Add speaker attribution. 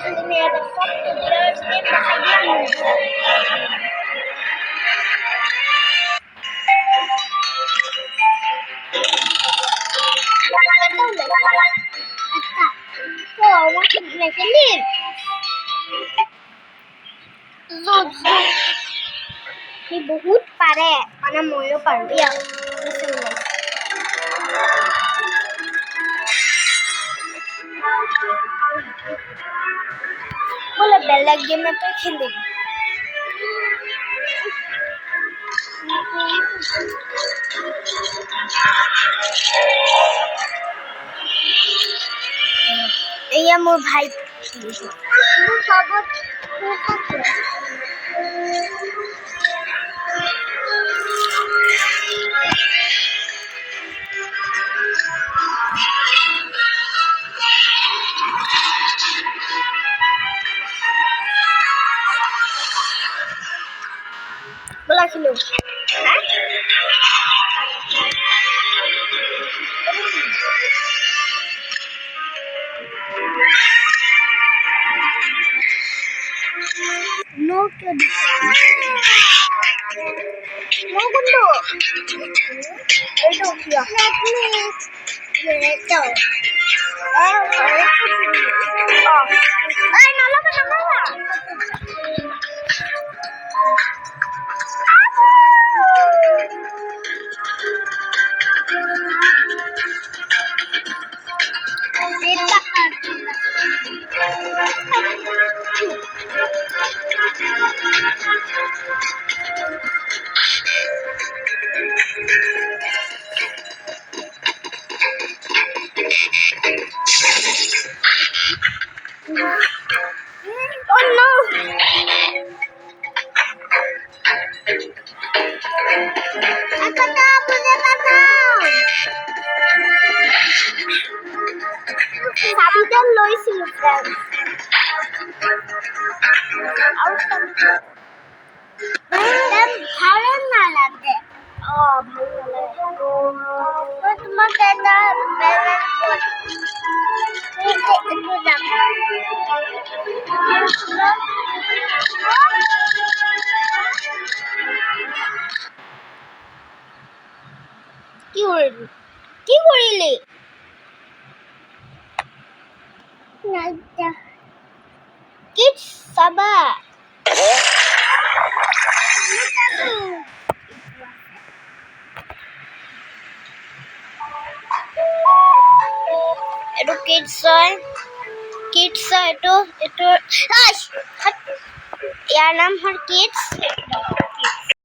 Speaker 1: খালি মেয়েদের সব প্লেয়ার্স গেম দেখাই বহুত পাৰে মানে ময়ো পাৰো দিয়া বলে বেলেগ গেম এটা খেলিম এয়া মোৰ ভাই bola খেলো no que no gundo esto ya esto ay no lo que no oh no aku tak boleh pasang sabitan loisil friend dan kalian nalate oh benar তোমার দাদা ব্যালেন্স itu কি করিলি নাইটা কিডস সাবা এটো কিডস হয় এটো ইয়াৰ নাম হয় kids